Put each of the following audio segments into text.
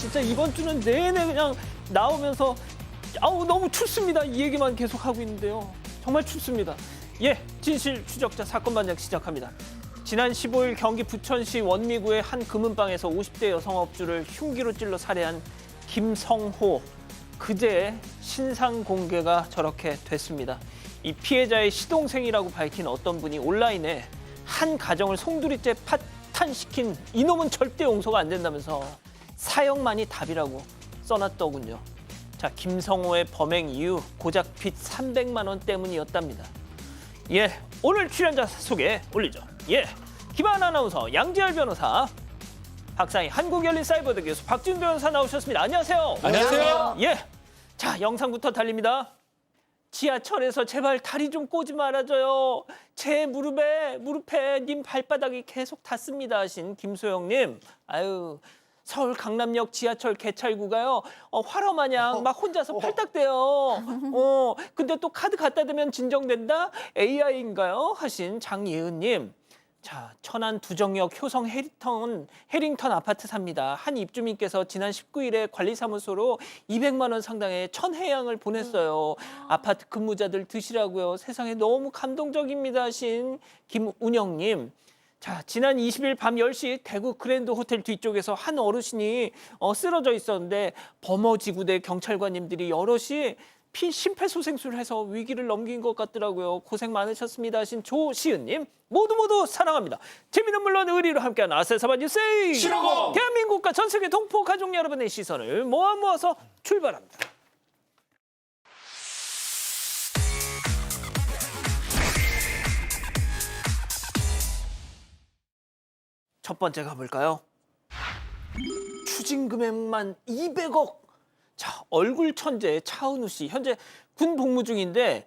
진짜 이번 주는 내내 그냥 나오면서 아우 너무 춥습니다. 이 얘기만 계속 하고 있는데요. 정말 춥습니다. 예, 진실 추적자 사건 반장 시작합니다. 지난 15일 경기 부천시 원미구의 한 금은방에서 50대 여성 업주를 흉기로 찔러 살해한 김성호. 그제 신상 공개가 저렇게 됐습니다. 이 피해자의 시동생이라고 밝힌 어떤 분이 온라인에 한 가정을 송두리째 파탄시킨 이놈은 절대 용서가 안 된다면서 사형만이 답이라고 써놨더군요. 자, 김성호의 범행 이유 고작 빚 300만 원 때문이었답니다. 예, 오늘 출연자 소개 올리죠. 예, 김한 아나운서, 양지열 변호사, 박상희 한국열린사이버대 교수 박준 변호사 나오셨습니다. 안녕하세요. 안녕하세요. 예, 자 영상부터 달립니다. 지하철에서 제발 다리 좀 꼬지 말아줘요. 제 무릎에 님 발바닥이 계속 닿습니다 하신 김소영님. 아유, 서울 강남역 지하철 개찰구가요. 화로마냥 막 혼자서 팔딱대요. 근데 또 카드 갖다 대면 진정된다? AI인가요? 하신 장예은님. 자, 천안 두정역 효성 해링턴 아파트 삽니다. 한 입주민께서 지난 19일에 관리사무소로 200만 원 상당의 천혜향을 보냈어요. 아파트 근무자들 드시라고요. 세상에 너무 감동적입니다 하신 김운영님. 자, 지난 20일 밤 10시 대구 그랜드 호텔 뒤쪽에서 한 어르신이 쓰러져 있었는데 범어지구대 경찰관님들이 여럿이 심폐소생술을 해서 위기를 넘긴 것 같더라고요. 고생 많으셨습니다 하신 조시은님. 모두 사랑합니다. 재미는 물론 의리로 함께하는 아세사바 뉴스 시로고! 대한민국과 전 세계 동포 가족 여러분의 시선을 모아서 출발합니다. 첫 번째 가볼까요? 추징 금액만 200억. 자, 얼굴 천재 차은우 씨 현재 군 복무 중인데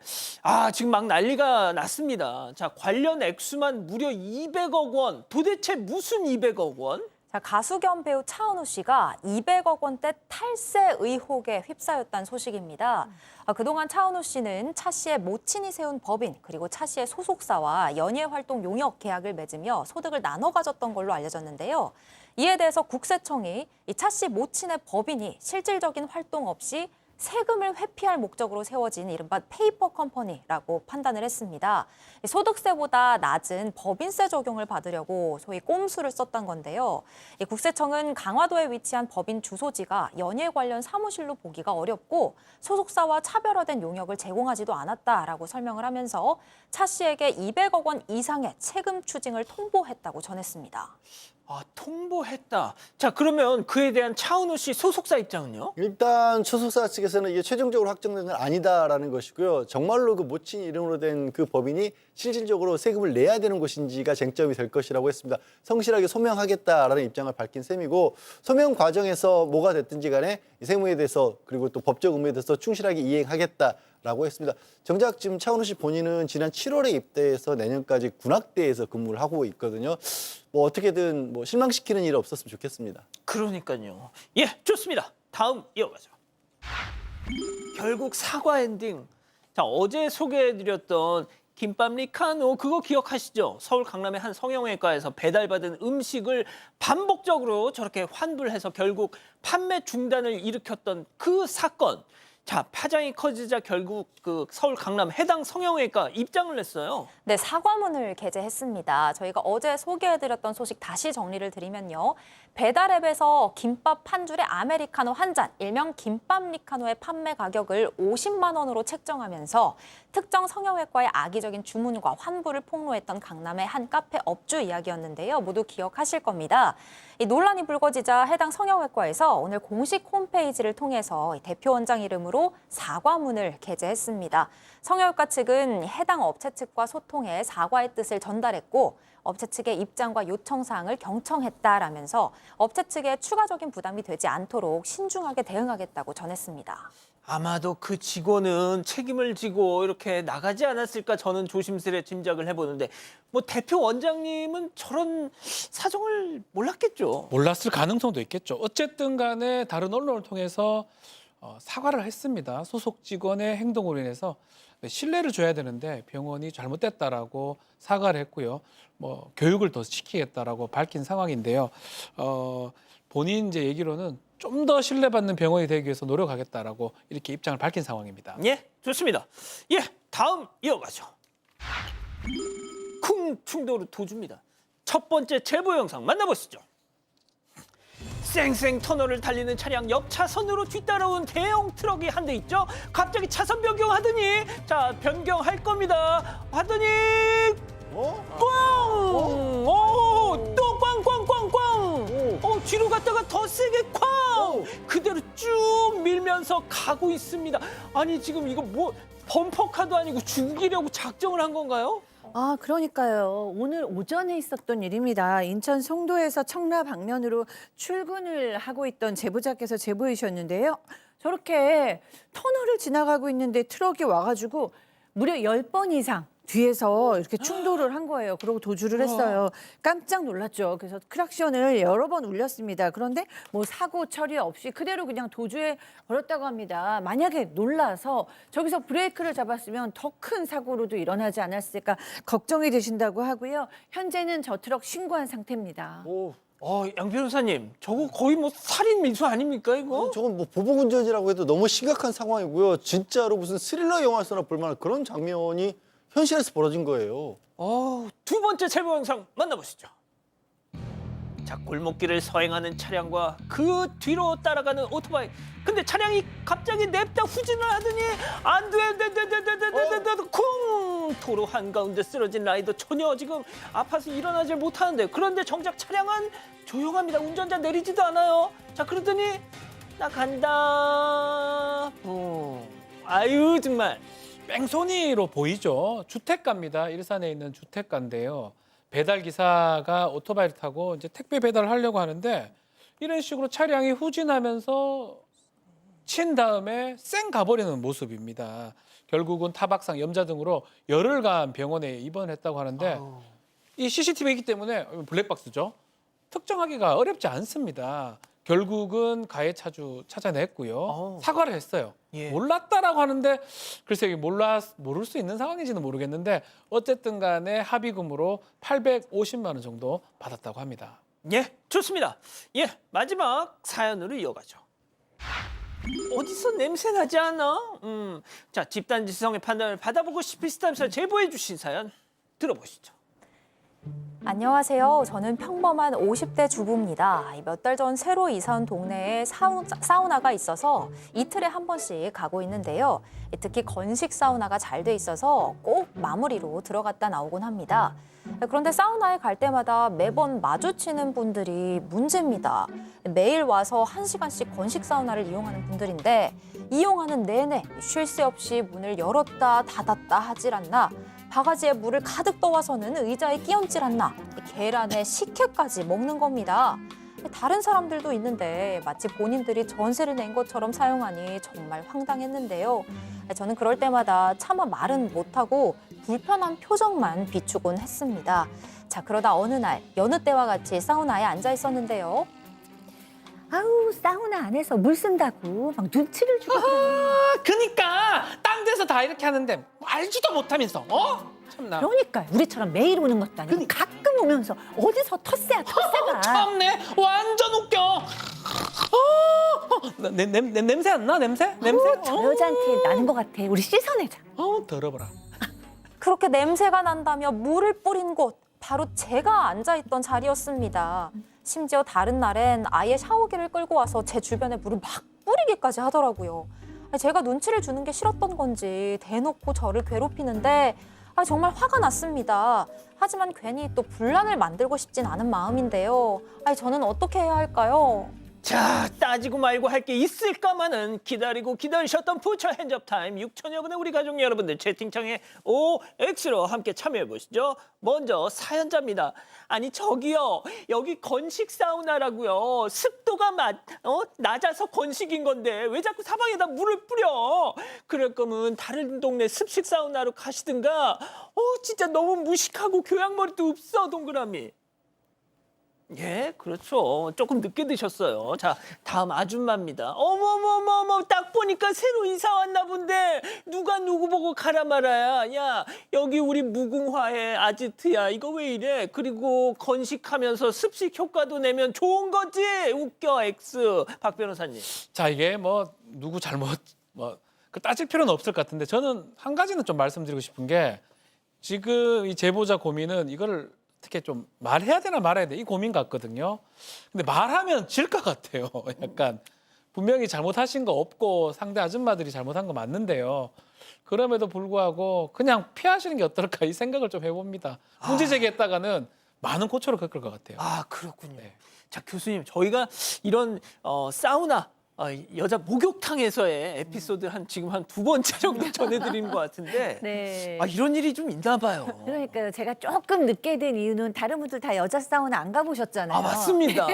지금 막 난리가 났습니다. 자, 관련 액수만 무려 200억 원. 도대체 무슨 200억 원? 자, 가수 겸 배우 차은우 씨가 200억 원대 탈세 의혹에 휩싸였다는 소식입니다. 그동안 차은우 씨는 차 씨의 모친이 세운 법인 그리고 차 씨의 소속사와 연예 활동 용역 계약을 맺으며 소득을 나눠 가졌던 걸로 알려졌는데요. 이에 대해서 국세청이 이 차 씨 모친의 법인이 실질적인 활동 없이 세금을 회피할 목적으로 세워진 이른바 페이퍼 컴퍼니라고 판단을 했습니다. 소득세보다 낮은 법인세 적용을 받으려고 소위 꼼수를 썼던 건데요. 국세청은 강화도에 위치한 법인 주소지가 연예 관련 사무실로 보기가 어렵고 소속사와 차별화된 용역을 제공하지도 않았다라고 설명을 하면서 차 씨에게 200억 원 이상의 세금 추징을 통보했다고 전했습니다. 통보했다. 자, 그러면 그에 대한 차은우 씨 소속사 입장은요? 일단 소속사 측에서는 이게 최종적으로 확정된 건 아니다라는 것이고요. 정말로 그 모친 이름으로 된 그 법인이 실질적으로 세금을 내야 되는 곳인지가 쟁점이 될 것이라고 했습니다. 성실하게 소명하겠다라는 입장을 밝힌 셈이고 소명 과정에서 뭐가 됐든지 간에 이 세무에 대해서 그리고 또 법적 의무에 대해서 충실하게 이행하겠다라고 했습니다. 정작 지금 차은우 씨 본인은 지난 7월에 입대해서 내년까지 군악대에서 근무를 하고 있거든요. 뭐 어떻게든 뭐 실망시키는 일이 없었으면 좋겠습니다. 그러니까요. 예, 좋습니다. 다음 이어가죠. 결국 사과 엔딩. 자, 어제 소개해드렸던 김밥 리카노 그거 기억하시죠? 서울 강남의 한 성형외과에서 배달받은 음식을 반복적으로 저렇게 환불을 해서 결국 판매 중단을 일으켰던 그 사건. 자, 파장이 커지자 결국 그 서울 강남 해당 성형외과 입장을 냈어요. 네, 사과문을 게재했습니다. 저희가 어제 소개해드렸던 소식 다시 정리를 드리면요. 배달앱에서 김밥 한 줄에 아메리카노 한 잔, 일명 김밥 리카노의 판매 가격을 50만 원으로 책정하면서 특정 성형외과의 악의적인 주문과 환불을 폭로했던 강남의 한 카페 업주 이야기였는데요. 모두 기억하실 겁니다. 이 논란이 불거지자 해당 성형외과에서 오늘 공식 홈페이지를 통해서 대표 원장 이름으로 사과문을 게재했습니다. 성형외과 측은 해당 업체 측과 소통해 사과의 뜻을 전달했고 업체 측의 입장과 요청 사항을 경청했다라면서 업체 측에 추가적인 부담이 되지 않도록 신중하게 대응하겠다고 전했습니다. 아마도 그 직원은 책임을 지고 이렇게 나가지 않았을까 저는 조심스레 짐작을 해보는데 뭐 대표 원장님은 저런 사정을 몰랐겠죠. 몰랐을 가능성도 있겠죠. 어쨌든 간에 다른 언론을 통해서 사과를 했습니다. 소속 직원의 행동으로 인해서 신뢰를 줘야 되는데 병원이 잘못됐다라고 사과를 했고요. 뭐 교육을 더 시키겠다라고 밝힌 상황인데요. 본인 이제 얘기로는 좀 더 신뢰받는 병원이 되기 위해서 노력하겠다라고 이렇게 입장을 밝힌 상황입니다. 예, 좋습니다. 예, 다음 이어가죠. 충도로 도주입니다. 첫 번째 제보 영상 만나보시죠. 쌩쌩 터널을 달리는 차량 옆 차선으로 뒤따라온 대형 트럭이 한 대 있죠. 갑자기 차선 변경하더니 자 변경할 겁니다. 하더니 꽝! 또 꽝꽝꽝꽝! 뒤로 갔다가 더 세게 꽝! 그대로 쭉 밀면서 가고 있습니다. 아니 지금 이거 뭐 범퍼카도 아니고 죽이려고 작정을 한 건가요? 아, 그러니까요. 오늘 오전에 있었던 일입니다. 인천 송도에서 청라 방면으로 출근을 하고 있던 제보자께서 제보해 주셨는데요. 저렇게 터널을 지나가고 있는데 트럭이 와가지고 무려 10번 이상 뒤에서 이렇게 충돌을 한 거예요. 그러고 도주를 했어요. 깜짝 놀랐죠. 그래서 크락션을 여러 번 울렸습니다. 그런데 뭐 사고 처리 없이 그대로 그냥 도주해 버렸다고 합니다. 만약에 놀라서 저기서 브레이크를 잡았으면 더 큰 사고로도 일어나지 않았을까 걱정이 되신다고 하고요. 현재는 저 트럭 신고한 상태입니다. 양 변호사님, 저거 거의 뭐 살인 미수 아닙니까 이거? 저건 뭐 보복운전이라고 해도 너무 심각한 상황이고요. 진짜로 무슨 스릴러 영화에서나 볼 만한 그런 장면이 현실에서 벌어진 거예요. 두 번째 제보 영상 만나보시죠. 자, 골목길을 서행하는 차량과 그 뒤로 따라가는 오토바이. 근데 차량이 갑자기 냅다 후진을 하더니 안 돼, 쿵! 도로 한가운데 쓰러진 라이더 전혀 지금 아파서 일어나질 못하는데 그런데 정작 차량은 조용합니다. 운전자 내리지도 않아요. 자, 그러더니 나 간다. 아유, 정말. 뺑소니로 보이죠. 주택가입니다. 일산에 있는 주택가인데요. 배달 기사가 오토바이를 타고 이제 택배 배달을 하려고 하는데 이런 식으로 차량이 후진하면서 친 다음에 쌩 가버리는 모습입니다. 결국은 타박상, 염자 등으로 열흘간 병원에 입원했다고 하는데 이 CCTV이기 때문에 블랙박스죠. 특정하기가 어렵지 않습니다. 결국은 가해 차주 찾아냈고요. 사과를 했어요. 예. 몰랐다라고 하는데 글쎄 이게 모를 수 있는 상황인지는 모르겠는데 어쨌든 간에 합의금으로 850만 원 정도 받았다고 합니다. 예, 좋습니다. 예, 마지막 사연으로 이어가죠. 어디서 냄새 나지 않아? 자, 집단 지성의 판단을 받아보고 싶으시다면서 제보해 주신 사연 들어보시죠. 안녕하세요. 저는 평범한 50대 주부입니다. 몇 달 전 새로 이사 온 동네에 사우나가 있어서 이틀에 한 번씩 가고 있는데요. 특히 건식 사우나가 잘 돼 있어서 꼭 마무리로 들어갔다 나오곤 합니다. 그런데 사우나에 갈 때마다 매번 마주치는 분들이 문제입니다. 매일 와서 1시간씩 건식 사우나를 이용하는 분들인데 이용하는 내내 쉴 새 없이 문을 열었다 닫았다 하질 않나, 바가지에 물을 가득 떠와서는 의자에 끼얹질 않나, 계란에 식혜까지 먹는 겁니다. 다른 사람들도 있는데 마치 본인들이 전세를 낸 것처럼 사용하니 정말 황당했는데요. 저는 그럴 때마다 차마 말은 못하고 불편한 표정만 비추곤 했습니다. 자, 그러다 어느 날 여느 때와 같이 사우나에 앉아 있었는데요. 아우, 사우나 안에서 물 쓴다고 막 눈치를 주고 그러네. 그니까 딴 데서 다 이렇게 하는데 알지도 못하면서 참나. 그러니까 우리처럼 매일 오는 것도 아니고 가끔 오면서 어디서 텃세야 텃세가. 참네. 완전 웃겨. 냄새 안 나? 냄새? 저 여자한테 나는 것 같아. 우리 씻어내자. 더러워라. 그렇게 냄새가 난다며 물을 뿌린 곳, 바로 제가 앉아있던 자리였습니다. 심지어 다른 날엔 아예 샤워기를 끌고 와서 제 주변에 물을 막 뿌리기까지 하더라고요. 제가 눈치를 주는 게 싫었던 건지 대놓고 저를 괴롭히는데 정말 화가 났습니다. 하지만 괜히 또 분란을 만들고 싶진 않은 마음인데요. 저는 어떻게 해야 할까요? 자, 따지고 말고 할 게 있을까마는 기다리고 기다리셨던 부처 핸즈업 타임 6천여 분의 우리 가족 여러분들 채팅창에 OX로 함께 참여해 보시죠. 먼저 사연자입니다. 아니 저기요, 여기 건식 사우나라고요. 습도가 낮아서 건식인 건데 왜 자꾸 사방에다 물을 뿌려? 그럴 거면 다른 동네 습식 사우나로 가시든가. 진짜 너무 무식하고 교양머리도 없어, 동그라미. 예, 그렇죠. 조금 늦게 드셨어요. 자, 다음 아줌마입니다. 어머머머머, 딱 보니까 새로 이사 왔나 본데 누가 누구 보고 가라 말아야. 야, 여기 우리 무궁화의 아지트야. 이거 왜 이래? 그리고 건식하면서 습식 효과도 내면 좋은 거지. 웃겨, X. 박 변호사님. 자, 이게 뭐 누구 잘못 그 따질 필요는 없을 것 같은데 저는 한 가지는 좀 말씀드리고 싶은 게 지금 이 제보자 고민은 이거를 어떻게 좀 말해야 되나 말아야 돼 이 고민 같거든요. 근데 말하면 질 것 같아요. 약간 분명히 잘못하신 거 없고 상대 아줌마들이 잘못한 거 맞는데요. 그럼에도 불구하고 그냥 피하시는 게 어떨까 이 생각을 좀 해봅니다. 문제 제기했다가는 많은 고초를 겪을 것 같아요. 아, 그렇군요. 네. 자, 교수님, 저희가 이런 사우나 여자 목욕탕에서의 에피소드 지금 한 2번째 정도 전해드리는 것 같은데 네. 이런 일이 좀 있나 봐요. 그러니까요. 제가 조금 늦게 된 이유는 다른 분들 다 여자 사우나 안 가보셨잖아요. 맞습니다.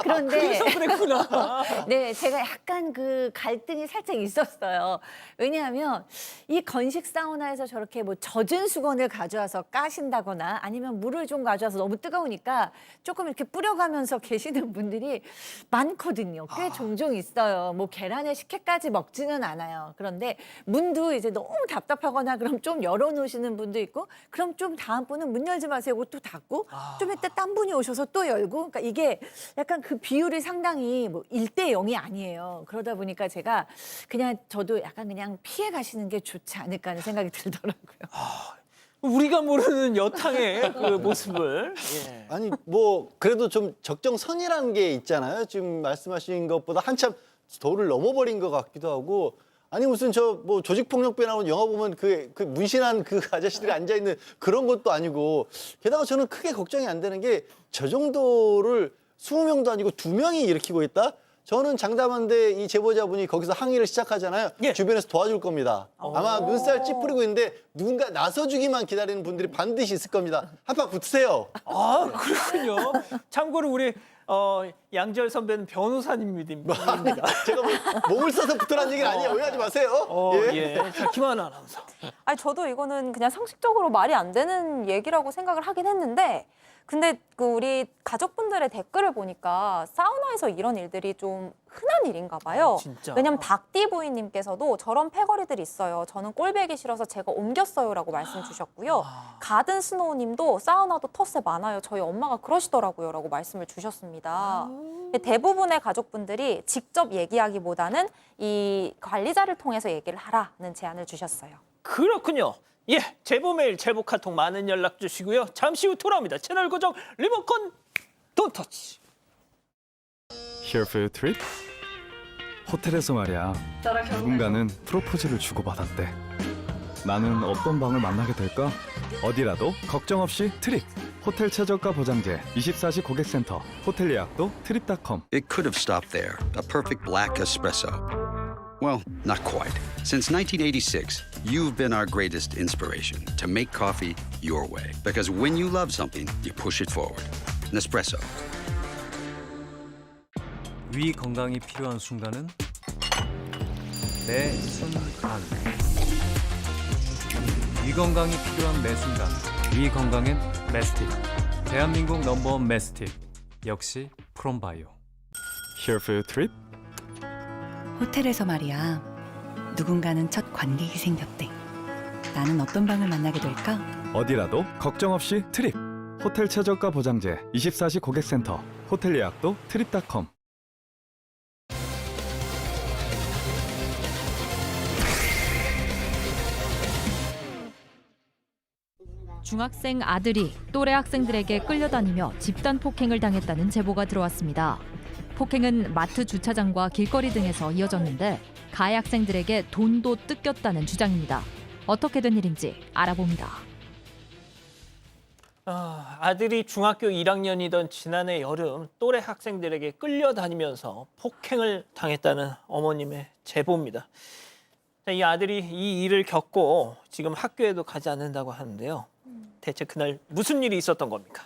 그런데 그래서 그랬구나. 네, 제가 약간 그 갈등이 살짝 있었어요. 왜냐하면 이 건식 사우나에서 저렇게 뭐 젖은 수건을 가져와서 까신다거나 아니면 물을 좀 가져와서 너무 뜨거우니까 조금 이렇게 뿌려가면서 계시는 분들이 많거든요. 꽤 종종 있어요. 뭐 계란에 식혜까지 먹지는 않아요. 그런데 문도 이제 너무 답답하거나 그럼 좀 열어놓으시는 분도 있고 그럼 좀 다음 분은 문 열지 마세요 하고 또 닫고 좀 이따 딴 분이 오셔서 또 열고 그러니까 이게 약간 그 비율이 상당히 뭐 1대 0이 아니에요. 그러다 보니까 제가 그냥 저도 약간 그냥 피해 가시는 게 좋지 않을까 하는 생각이 들더라고요. 우리가 모르는 여탕의 그 모습을. 예. 아니 뭐 그래도 좀 적정선이라는 게 있잖아요. 지금 말씀하신 것보다 한참 도를 넘어버린 것 같기도 하고 아니 무슨 저 뭐 조직폭력배 나오는 영화 보면 그 문신한 그 아저씨들이 앉아 있는 그런 것도 아니고 게다가 저는 크게 걱정이 안 되는 게 저 정도를 20명도 아니고 2명이 일으키고 있다. 저는 장담한데 이 제보자분이 거기서 항의를 시작하잖아요. 예. 주변에서 도와줄 겁니다. 아마 눈살 찌푸리고 있는데 누군가 나서주기만 기다리는 분들이 반드시 있을 겁니다. 한판 붙으세요. 그렇군요. 참고로 우리 양지열 선배는 변호사님입니다. 제가 뭐 몸을 써서 붙으라는 얘기는 아니에요. 오해하지 마세요. 예. 자, 김하나 아나운서. 아니 저도 이거는 그냥 상식적으로 말이 안 되는 얘기라고 생각을 하긴 했는데 근데 그 우리 가족분들의 댓글을 보니까 사우나에서 이런 일들이 좀 흔한 일인가 봐요. 진짜? 왜냐면 닭띠부인님께서도 저런 패거리들이 있어요. 저는 꼴배기 싫어서 제가 옮겼어요라고 말씀 주셨고요. 가든 스노우님도 사우나도 텃세 많아요. 저희 엄마가 그러시더라고요라고 말씀을 주셨습니다. 대부분의 가족분들이 직접 얘기하기보다는 이 관리자를 통해서 얘기를 하라는 제안을 주셨어요. 그렇군요. 예, 제보 메일, 제보 카톡 많은 연락 주시고요. 잠시 후 돌아옵니다. 채널 고정 리모컨 Don't touch. Here for your trip? 호텔에서 말이야. 누군가는 프로포즈를 주고받았대. 나는 어떤 방을 만나게 될까? 어디라도 걱정 없이 트립. 호텔 최저가 보장제 24시 고객센터. 호텔 예약도 트립닷컴. It could have stopped there. A perfect black espresso. Well, not quite. Since 1986, you've been our greatest inspiration to make coffee your way. Because when you love something, you push it forward. Nespresso. 위 건강이 필요한 순간은 매 순간. 위 건강이 필요한 매 순간. 위 건강엔 메스틱. 대한민국 넘버원 메스틱. 역시 프롬바이오. Here for your trip? 호텔에서 말이야. 누군가는 첫 관객이 생겼대. 나는 어떤 방을 만나게 될까? 어디라도 걱정 없이 트립. 호텔 최저가 보장제 24시 고객센터. 호텔 예약도 트립닷컴. 중학생 아들이 또래 학생들에게 끌려다니며 집단 폭행을 당했다는 제보가 들어왔습니다. 폭행은 마트 주차장과 길거리 등에서 이어졌는데 가해 학생들에게 돈도 뜯겼다는 주장입니다. 어떻게 된 일인지 알아봅니다. 아들이 중학교 1학년이던 지난해 여름 또래 학생들에게 끌려다니면서 폭행을 당했다는 어머님의 제보입니다. 이 아들이 이 일을 겪고 지금 학교에도 가지 않는다고 하는데요. 대체 그날 무슨 일이 있었던 겁니까?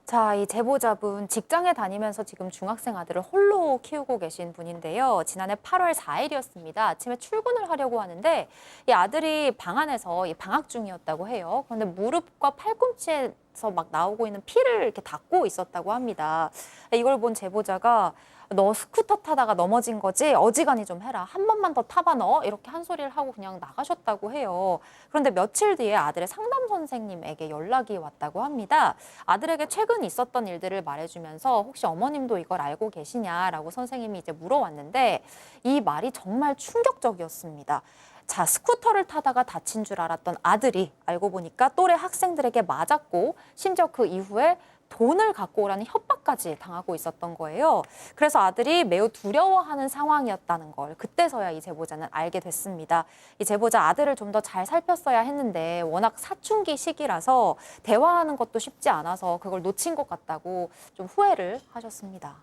자, 이 제보자분 직장에 다니면서 지금 중학생 아들을 홀로 키우고 계신 분인데요. 지난해 8월 4일이었습니다. 아침에 출근을 하려고 하는데 이 아들이 방 안에서 방학 중이었다고 해요. 그런데 무릎과 팔꿈치에 손에서 막 나오고 있는 피를 이렇게 닦고 있었다고 합니다. 이걸 본 제보자가 너 스쿠터 타다가 넘어진 거지? 어지간히 좀 해라. 한 번만 더 타봐 너. 이렇게 한 소리를 하고 그냥 나가셨다고 해요. 그런데 며칠 뒤에 아들의 상담 선생님에게 연락이 왔다고 합니다. 아들에게 최근 있었던 일들을 말해주면서 혹시 어머님도 이걸 알고 계시냐라고 선생님이 이제 물어왔는데 이 말이 정말 충격적이었습니다. 자, 스쿠터를 타다가 다친 줄 알았던 아들이 알고 보니까 또래 학생들에게 맞았고 심지어 그 이후에 돈을 갖고 오라는 협박까지 당하고 있었던 거예요. 그래서 아들이 매우 두려워하는 상황이었다는 걸 그때서야 이 제보자는 알게 됐습니다. 이 제보자 아들을 좀 더 잘 살폈어야 했는데 워낙 사춘기 시기라서 대화하는 것도 쉽지 않아서 그걸 놓친 것 같다고 좀 후회를 하셨습니다.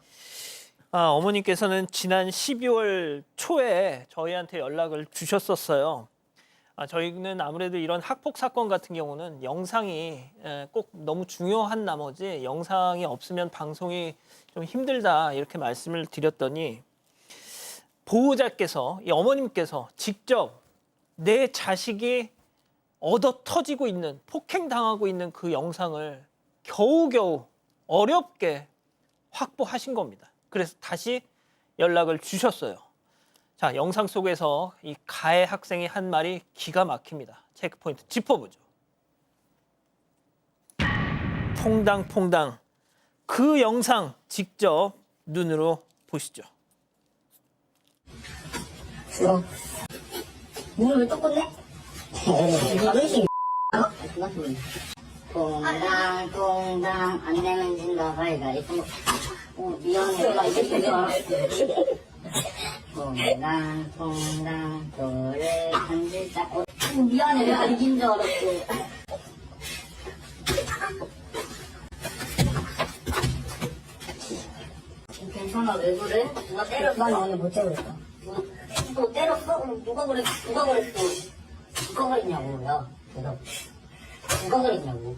어머님께서는 지난 12월 초에 저희한테 연락을 주셨었어요. 저희는 아무래도 이런 학폭 사건 같은 경우는 영상이 꼭 너무 중요한 나머지 영상이 없으면 방송이 좀 힘들다 이렇게 말씀을 드렸더니 보호자께서, 이 어머님께서 직접 내 자식이 얻어 터지고 있는, 폭행당하고 있는 그 영상을 겨우겨우 어렵게 확보하신 겁니다. 그래서 다시 연락을 주셨어요. 자, 영상 속에서 이 가해 학생이 한 말이 기가 막힙니다. 체크포인트 짚어보죠. 퐁당퐁당. 그 영상 직접 눈으로 보시죠. 문을 왜 또 껐네? 퐁당 안 내면 진다 가위가위보. 미안해 나 이게 되게 퐁당 돌을 한 글자. 미안해 내가 이긴 줄 알았어. 괜찮아 왜 그래? 누가 때렸어? 난 오늘 못 때렸어. 너 때렸어? 누가 그랬어? 누가 그랬어? 누가 그랬냐고 야 대답. 누가 그랬냐고.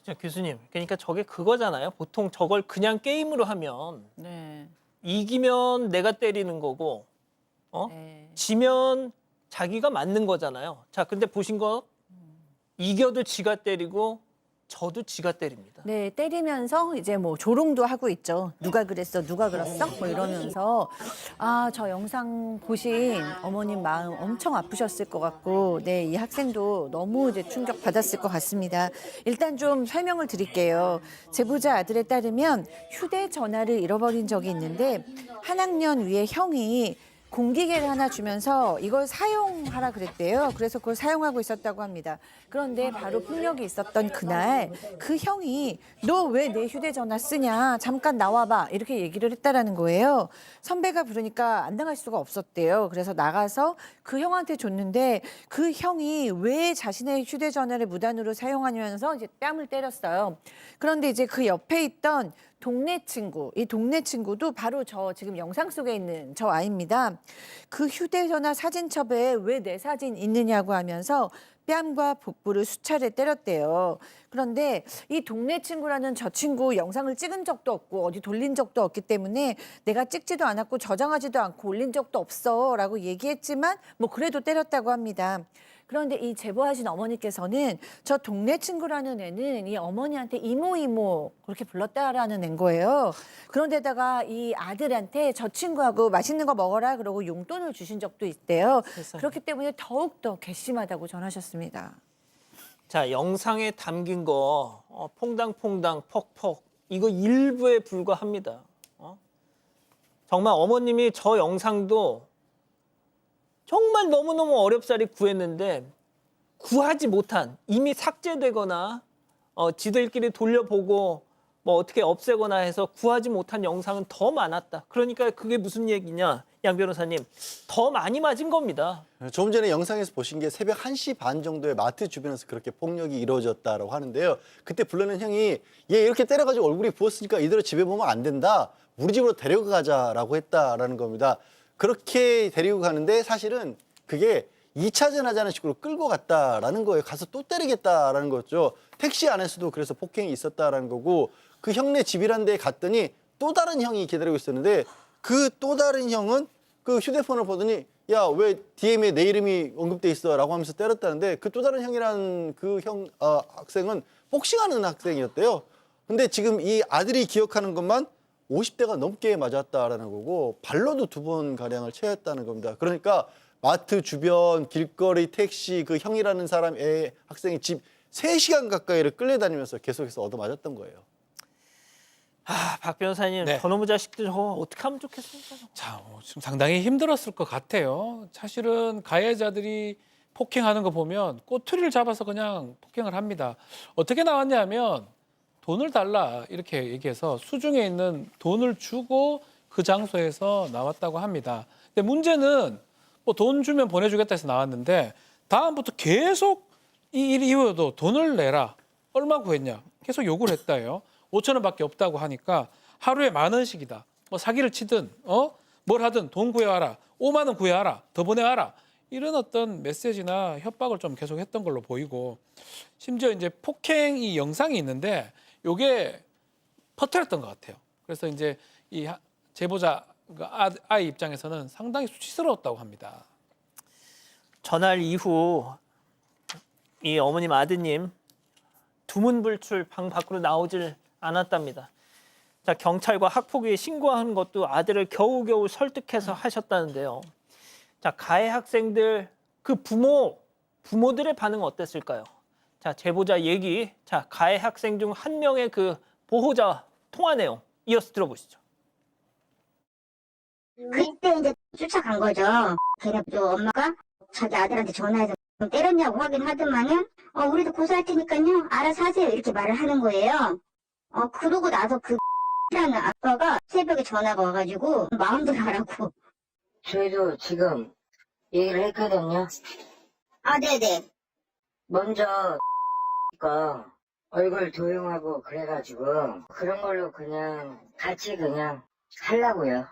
자, 교수님, 그러니까 저게 그거잖아요. 보통 저걸 그냥 게임으로 하면 네. 이기면 내가 때리는 거고, 네. 지면 자기가 맞는 거잖아요. 자, 근데 보신 거 이겨도 지가 때리고 저도 지가 때립니다. 네, 때리면서 이제 뭐 조롱도 하고 있죠. 누가 그랬어, 누가 그랬어? 뭐 이러면서 저 영상 보신 어머님 마음 엄청 아프셨을 것 같고, 네, 이 학생도 너무 이제 충격 받았을 것 같습니다. 일단 좀 설명을 드릴게요. 제보자 아들에 따르면 휴대전화를 잃어버린 적이 있는데 한 학년 위에 형이 공기계를 하나 주면서 이걸 사용하라 그랬대요. 그래서 그걸 사용하고 있었다고 합니다. 그런데 바로 폭력이 있었던 그날 그 형이 너 왜 내 휴대전화 쓰냐? 잠깐 나와봐. 이렇게 얘기를 했다라는 거예요. 선배가 부르니까 안 나갈 수가 없었대요. 그래서 나가서 그 형한테 줬는데 그 형이 왜 자신의 휴대전화를 무단으로 사용하면서 이제 뺨을 때렸어요. 그런데 이제 그 옆에 있던 동네 친구, 이 동네 친구도 바로 저 지금 영상 속에 있는 저 아이입니다. 그 휴대전화 사진첩에 왜 내 사진 있느냐고 하면서 뺨과 복부를 수차례 때렸대요. 그런데 이 동네 친구라는 저 친구 영상을 찍은 적도 없고 어디 돌린 적도 없기 때문에 내가 찍지도 않았고 저장하지도 않고 올린 적도 없어 라고 얘기했지만 뭐 그래도 때렸다고 합니다. 그런데 이 제보하신 어머니께서는 저 동네 친구라는 애는 이 어머니한테 이모 그렇게 불렀다라는 애인 거예요. 그런데다가 이 아들한테 저 친구하고 맛있는 거 먹어라 그러고 용돈을 주신 적도 있대요. 그렇기 때문에 더욱더 괘씸하다고 전하셨습니다. 자, 영상에 담긴 거 퐁당퐁당 퍽퍽 이거 일부에 불과합니다. 정말 어머님이 저 영상도 정말 너무너무 어렵사리 구했는데 구하지 못한, 이미 삭제되거나 지들끼리 돌려보고 뭐 어떻게 없애거나 해서 구하지 못한 영상은 더 많았다. 그러니까 그게 무슨 얘기냐, 양 변호사님, 더 많이 맞은 겁니다. 조금 전에 영상에서 보신 게 새벽 1시 반 정도에 마트 주변에서 그렇게 폭력이 이루어졌다라고 하는데요. 그때 불러낸 형이 얘 이렇게 때려가지고 얼굴이 부었으니까 이대로 집에 보면 안 된다. 우리 집으로 데리고 가자라고 했다라는 겁니다. 그렇게 데리고 가는데 사실은 그게 2차전 하자는 식으로 끌고 갔다라는 거예요. 가서 또 때리겠다라는 거죠. 택시 안에서도 그래서 폭행이 있었다라는 거고, 그 형네 집이란 데에 갔더니 또 다른 형이 기다리고 있었는데 그 또 다른 형은 그 휴대폰을 보더니 야, 왜 DM에 내 이름이 언급돼 있어라고 하면서 때렸다는데 그 또 다른 형이라는 그 학생은 복싱하는 학생이었대요. 근데 지금 이 아들이 기억하는 것만 50대가 넘게 맞았다라는 거고 발로도 2번 가량을 채웠다는 겁니다. 그러니까 마트 주변 길거리 택시 그 형이라는 사람의 학생이 집 3시간 가까이를 끌려다니면서 계속해서 얻어맞았던 거예요. 박 변호사님, 네. 저놈의 자식들 저거 어떻게 하면 좋겠습니까? 자, 지금 상당히 힘들었을 것 같아요. 사실은 가해자들이 폭행하는 거 보면 꼬투리를 잡아서 그냥 폭행을 합니다. 어떻게 나왔냐면 돈을 달라 이렇게 얘기해서 수중에 있는 돈을 주고 그 장소에서 나왔다고 합니다. 근데 문제는 뭐 돈 주면 보내주겠다 해서 나왔는데 다음부터 계속 이 일 이후에도 돈을 내라. 얼마 구했냐? 계속 요구를 했다요. 5천 원밖에 없다고 하니까 하루에 10,000원씩이다. 뭐 사기를 치든 뭘 하든 돈 구해와라. 5만 원 구해와라. 더 보내와라. 이런 어떤 메시지나 협박을 좀 계속했던 걸로 보이고 심지어 이제 폭행이 영상이 있는데 요게 퍼뜨렸던 것 같아요. 그래서 이제 이 제보자 아이 입장에서는 상당히 수치스러웠다고 합니다. 전날 이후 이 어머님 아드님 두문불출 방 밖으로 나오질 않았답니다. 자, 경찰과 학폭위에 신고한 것도 아들을 겨우겨우 설득해서 하셨다는데요. 자, 가해 학생들 그 부모들의 반응은 어땠을까요? 자, 제보자 얘기. 자, 가해 학생 중 한 명의 그 보호자 통화 내용 이어서 들어보시죠. 그때 이제 쫓아간 거죠. 걔네 엄마가 자기 아들한테 전화해서 때렸냐고 하긴 하더만은 우리도 고소할 테니까요. 알아서 하세요. 이렇게 말을 하는 거예요. 그러고 나서 그 라는 아빠가 새벽에 전화가 와가지고 마음대로 하라고. 저희도 지금 얘기를 했거든요. 아, 네네. 먼저 얼굴 도용하고 그래가지고 그런 걸로 그냥 같이 그냥 하려고요.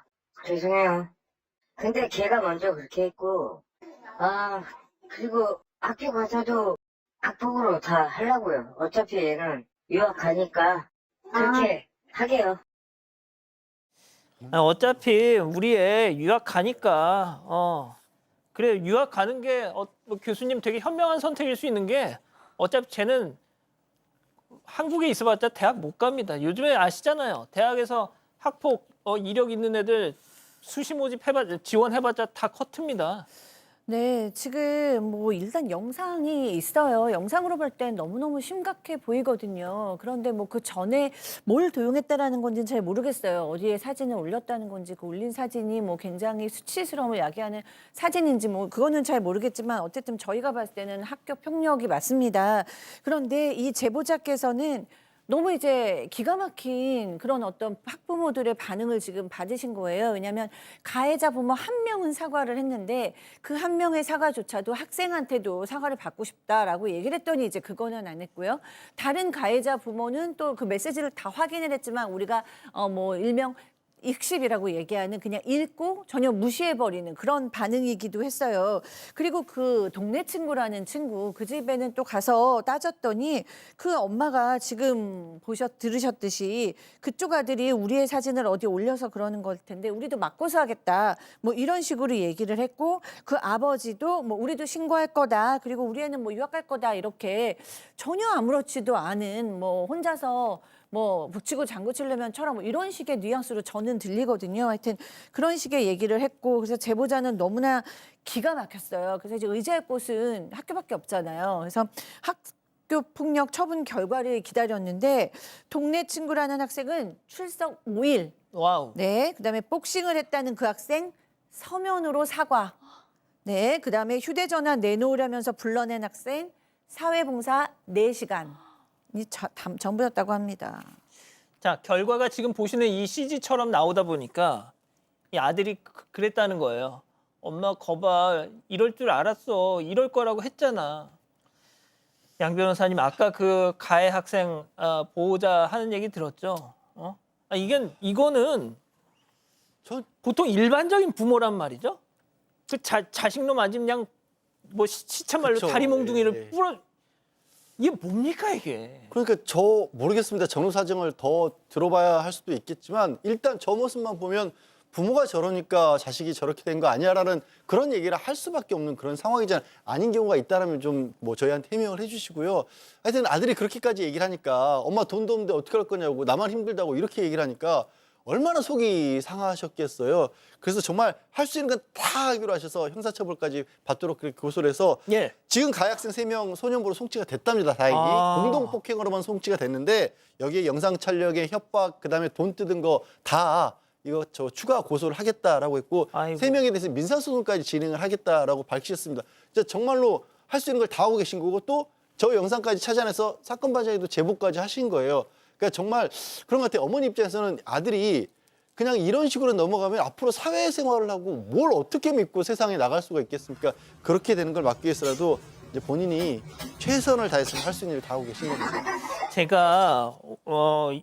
죄송해요. 근데 걔가 먼저 그렇게 했고 그리고 학교 가서도 학폭으로 다 하려고요. 어차피 얘는 유학 가니까 그렇게 하게요. 어차피 우리 애 유학 가니까 그래 유학 가는 게 뭐 교수님 되게 현명한 선택일 수 있는 게 어차피 쟤는 한국에 있어봤자 대학 못 갑니다. 요즘에 아시잖아요. 대학에서 학폭 이력 있는 애들 수시 모집해봤자 지원해봤자 다 커트입니다. 네, 지금 뭐 일단 영상이 있어요. 영상으로 볼 땐 너무너무 심각해 보이거든요. 그런데 뭐 그 전에 뭘 도용했다라는 건지는 잘 모르겠어요. 어디에 사진을 올렸다는 건지 그 올린 사진이 뭐 굉장히 수치스러움을 야기하는 사진인지 뭐 그거는 잘 모르겠지만 어쨌든 저희가 봤을 때는 학교 폭력이 맞습니다. 그런데 이 제보자께서는 너무 이제 기가 막힌 그런 어떤 학부모들의 반응을 지금 받으신 거예요. 왜냐하면 가해자 부모 한 명은 사과를 했는데 그 한 명의 사과조차도 학생한테도 사과를 받고 싶다라고 얘기를 했더니 이제 그거는 안 했고요. 다른 가해자 부모는 또 그 메시지를 다 확인을 했지만 우리가 뭐 일명 익십이라고 얘기하는 그냥 읽고 전혀 무시해버리는 그런 반응이기도 했어요. 그리고 그 동네 친구라는 친구 그 집에는 또 가서 따졌더니 그 엄마가 지금 들으셨듯이 그쪽 아들이 우리의 사진을 어디 올려서 그러는 걸 텐데 우리도 맞고서 뭐 이런 식으로 얘기를 했고 그 아버지도 뭐 우리도 신고할 거다 그리고 우리 애는 뭐 유학 갈 거다 이렇게 전혀 아무렇지도 않은 뭐 혼자서 뭐 북치고 장구 치려면처럼 뭐 이런 식의 뉘앙스로 저는 들리거든요. 하여튼 그런 식의 얘기를 했고 그래서 제보자는 너무나 기가 막혔어요. 그래서 이제 의지할 곳은 학교밖에 없잖아요. 그래서 학교 폭력 처분 결과를 기다렸는데 동네 친구라는 학생은 출석 5일. 와우. 네, 그다음에 복싱을 했다는 그 학생 서면으로 사과. 네, 그다음에 휴대전화 내놓으려면서 불러낸 학생 사회봉사 4시간. 전부였다고 합니다. 자, 결과가 지금 보시는 이 CG처럼 나오다 보니까 이 아들이 그랬다는 거예요. 엄마 거봐, 이럴 줄 알았어. 이럴 거라고 했잖아. 양 변호사님, 아까 그 가해 학생 보호자 하는 얘기 들었죠? 이거는 보통 일반적인 부모란 말이죠. 그 자식놈 맞으면 그냥 뭐 시체말로 그쵸. 다리 몽둥이를 예. 뿌려. 이게 뭡니까 이게? 그러니까 저 모르겠습니다. 전후 사정을 더 들어봐야 할 수도 있겠지만 일단 저 모습만 보면 부모가 저러니까 자식이 저렇게 된 거 아니야라는 그런 얘기를 할 수밖에 없는 그런 상황이잖아요. 아닌 경우가 있다라면 좀 뭐 저희한테 해명을 해주시고요. 하여튼 아들이 그렇게까지 얘기를 하니까 엄마 돈도 없는데 어떻게 할 거냐고 나만 힘들다고 이렇게 얘기를 하니까 얼마나 속이 상하셨겠어요. 그래서 정말 할 수 있는 건 다 하기로 하셔서 형사처벌까지 받도록 그렇게 고소를 해서 예. 지금 가해학생 3명 소년부로 송치가 됐답니다. 다행히. 공동폭행으로만 송치가 됐는데 여기에 영상 촬영에 협박 그다음에 돈 뜯은 거 다 이거 저 추가 고소를 하겠다라고 했고 아이고. 3명에 대해서 민사소송까지 진행을 하겠다라고 밝히셨습니다. 진짜 정말로 할 수 있는 걸 다 하고 계신 거고 또 저 영상까지 찾아내서 사건 반장에도 제보까지 하신 거예요. 그러니까 정말 그런 것 같아요. 어머니 입장에서는 아들이 그냥 이런 식으로 넘어가면 앞으로 사회생활을 하고 뭘 어떻게 믿고 세상에 나갈 수가 있겠습니까? 그렇게 되는 걸 막기 위해서라도 이제 본인이 최선을 다해서 할 수 있는 일을 다 하고 계신 겁니다. 제가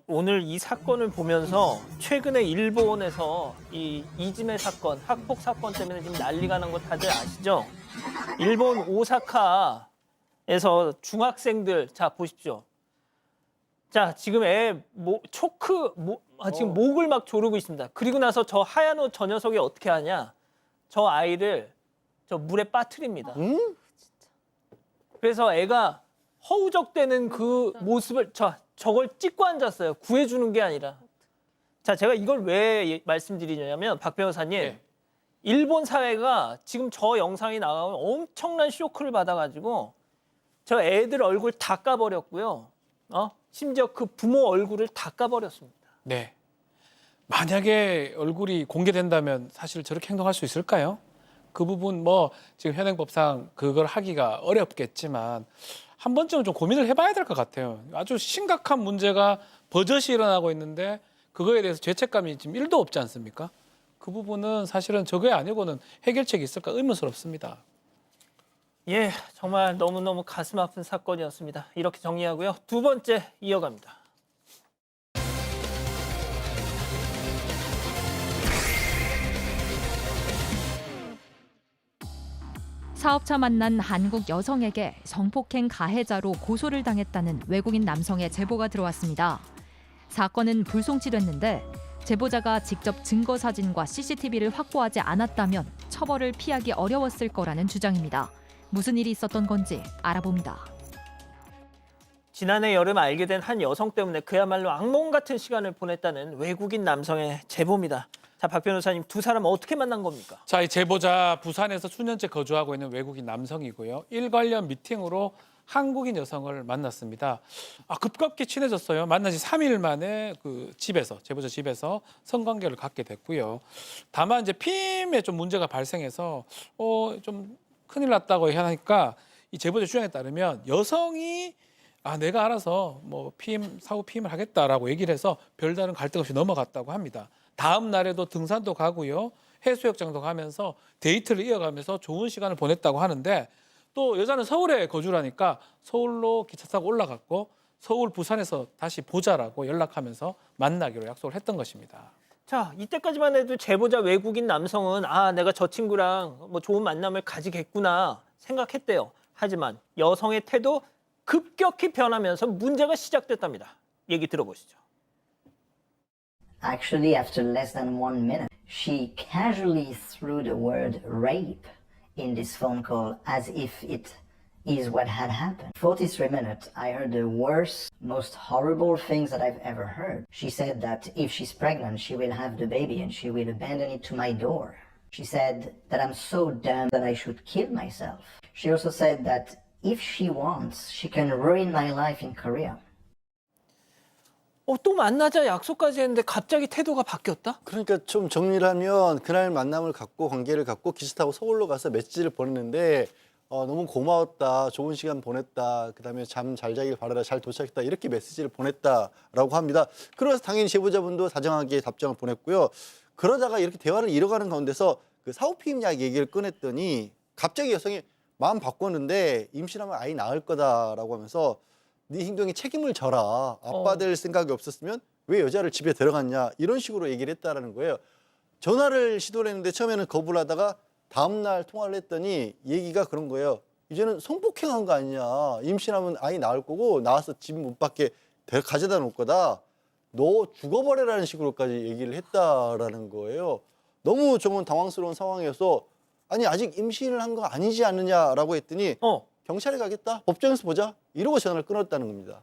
오늘 이 사건을 보면서 최근에 일본에서 이 이즈메 사건, 학폭 사건 때문에 지금 난리가 난 거 다들 아시죠? 일본 오사카에서 중학생들 자 보십시오. 자 지금 지금 목을 막 조르고 있습니다. 그리고 나서 저 하얀 옷 저 녀석이 어떻게 하냐? 저 아이를 저 물에 빠뜨립니다. 그래서 애가 허우적대는 그 모습을 저걸 찍고 앉았어요. 구해주는 게 아니라. 자, 제가 이걸 왜 말씀드리냐면 박 변호사님, 네. 일본 사회가 지금 저 영상이 나가면 엄청난 쇼크를 받아가지고 저 애들 얼굴 다 까버렸고요. 심지어 그 부모 얼굴을 다 까버렸습니다. 네. 만약에 얼굴이 공개된다면 사실 저렇게 행동할 수 있을까요? 그 부분 뭐 지금 현행법상 그걸 하기가 어렵겠지만 한 번쯤은 좀 고민을 해봐야 될 것 같아요. 아주 심각한 문제가 버젓이 일어나고 있는데 그거에 대해서 죄책감이 지금 1도 없지 않습니까? 그 부분은 사실은 저게 아니고는 해결책이 있을까 의문스럽습니다. 예, 정말 너무너무 가슴 아픈 사건이었습니다. 이렇게 정리하고요. 두 번째 이어갑니다. 사업차 만난 한국 여성에게 성폭행 가해자로 고소를 당했다는 외국인 남성의 제보가 들어왔습니다. 사건은 불송치됐는데 제보자가 직접 증거 사진과 CCTV를 확보하지 않았다면 처벌을 피하기 어려웠을 거라는 주장입니다. 무슨 일이 있었던 건지 알아봅니다. 지난해 여름 알게 된 한 여성 때문에 그야말로 악몽 같은 시간을 보냈다는 외국인 남성의 제보입니다. 자, 박 변호사님, 두 사람 어떻게 만난 겁니까? 자, 이 제보자 부산에서 수년째 거주하고 있는 외국인 남성이고요. 일 관련 미팅으로 한국인 여성을 만났습니다. 급격히 친해졌어요. 만난 지 3일 만에 그 집에서 제보자 집에서 성관계를 갖게 됐고요. 다만 이제 피임에 좀 문제가 발생해서 좀 큰일 났다고 하니까 이 제보자 주장에 따르면 여성이 내가 알아서 뭐 사후 피임을 하겠다라고 얘기를 해서 별다른 갈등 없이 넘어갔다고 합니다. 다음 날에도 등산도 가고요. 해수욕장도 가면서 데이트를 이어가면서 좋은 시간을 보냈다고 하는데 또 여자는 서울에 거주를 하니까 서울로 기차 타고 올라갔고 서울, 부산에서 다시 보자라고 연락하면서 만나기로 약속을 했던 것입니다. 자, 이때까지만 해도 제보자 외국인 남성은 내가 저 친구랑 뭐 좋은 만남을 가지겠구나 생각했대요. 하지만 여성의 태도 급격히 변하면서 문제가 시작됐답니다. 얘기 들어보시죠. Actually, after less than 1 minute, she casually threw the word rape in this phone call as if it is what had happened. 43 minutes, I heard the worst, most horrible things that I've ever heard. She said that if she's pregnant, she will have the baby and she will abandon it to my door. She said that I'm so dumb that I should kill myself. She also said that if she wants, she can ruin my life in Korea. 또 만나자 약속까지 했는데 갑자기 태도가 바뀌었다? 그러니까 좀 정리를 하면 그날 만남을 갖고 관계를 갖고 기차 타고 서울로 가서 메시지를 보냈는데 너무 고마웠다, 좋은 시간 보냈다, 그다음에 잠 잘 자길 바라라, 잘 도착했다 이렇게 메시지를 보냈다라고 합니다. 그래서 당연히 제보자분도 다정하게 답장을 보냈고요. 그러다가 이렇게 대화를 이어가는 가운데서 그 사후 피임 이야기 얘기를 꺼냈더니 갑자기 여성이 마음 바꿨는데 임신하면 아이 낳을 거다라고 하면서 네 행동에 책임을 져라. 아빠 될 생각이 없었으면 왜 여자를 집에 들어갔냐. 이런 식으로 얘기를 했다라는 거예요. 전화를 시도를 했는데 처음에는 거부를 하다가 다음 날 통화를 했더니 얘기가 그런 거예요. 이제는 성폭행한 거 아니냐. 임신하면 아이 낳을 거고 나와서 집 문 밖에 가져다 놓을 거다. 너 죽어버려라는 식으로까지 얘기를 했다라는 거예요. 너무 정말 당황스러운 상황이어서 아니 아직 임신을 한 거 아니지 않느냐라고 했더니 경찰에 가겠다. 법정에서 보자. 이러고 전화를 끊었다는 겁니다.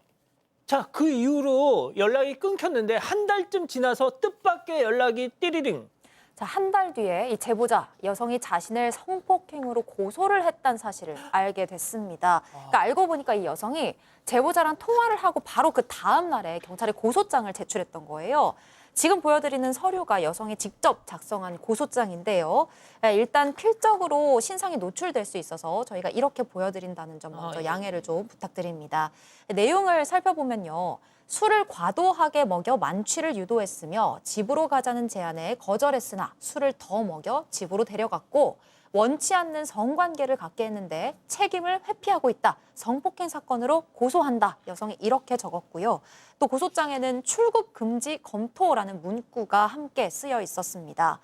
자, 그 이후로 연락이 끊겼는데 한 달쯤 지나서 뜻밖의 연락이 띠리링. 자, 한 달 뒤에 이 제보자 여성이 자신을 성폭행으로 고소를 했다는 사실을 알게 됐습니다. 그러니까 알고 보니까 이 여성이 제보자랑 통화를 하고 바로 그 다음 날에 경찰에 고소장을 제출했던 거예요. 지금 보여드리는 서류가 여성이 직접 작성한 고소장인데요. 일단 필적으로 신상이 노출될 수 있어서 저희가 이렇게 보여드린다는 점 먼저 양해를 좀 부탁드립니다. 내용을 살펴보면요. 술을 과도하게 먹여 만취를 유도했으며 집으로 가자는 제안에 거절했으나 술을 더 먹여 집으로 데려갔고 원치 않는 성관계를 갖게 했는데 책임을 회피하고 있다. 성폭행 사건으로 고소한다. 여성이 이렇게 적었고요. 또 고소장에는 출국 금지 검토라는 문구가 함께 쓰여 있었습니다.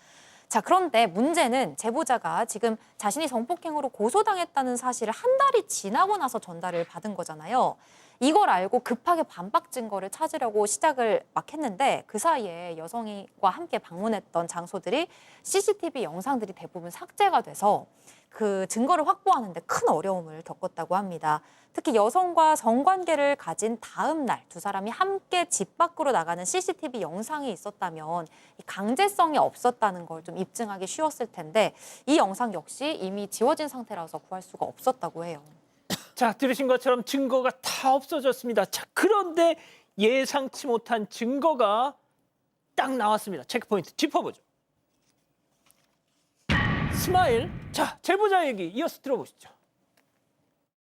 자, 그런데 문제는 제보자가 지금 자신이 성폭행으로 고소당했다는 사실을 한 달이 지나고 나서 전달을 받은 거잖아요. 이걸 알고 급하게 반박 증거를 찾으려고 시작을 막 했는데 그 사이에 여성과 함께 방문했던 장소들이 CCTV 영상들이 대부분 삭제가 돼서 그 증거를 확보하는데 큰 어려움을 겪었다고 합니다. 특히 여성과 성관계를 가진 다음 날 두 사람이 함께 집 밖으로 나가는 CCTV 영상이 있었다면 강제성이 없었다는 걸 좀 입증하기 쉬웠을 텐데 이 영상 역시 이미 지워진 상태라서 구할 수가 없었다고 해요. 자, 들으신 것처럼 증거가 다 없어졌습니다. 자, 그런데 예상치 못한 증거가 딱 나왔습니다. 체크포인트 짚어보죠. 스마일. 자, 제보자 얘기 이어서 들어보시죠.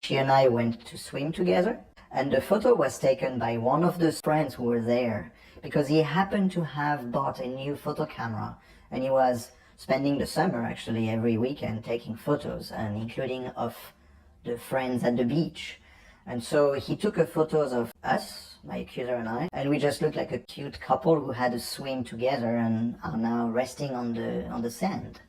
She and I went to swim together, and the photo was taken by one of the friends who were there because he happened to have bought a new photo camera, and he was spending the summer actually every weekend taking photos, and including of the friends at the beach. And so he took a photos of us, my accuser and I, and we just looked like a cute couple who had a swim together and are now resting on the sand.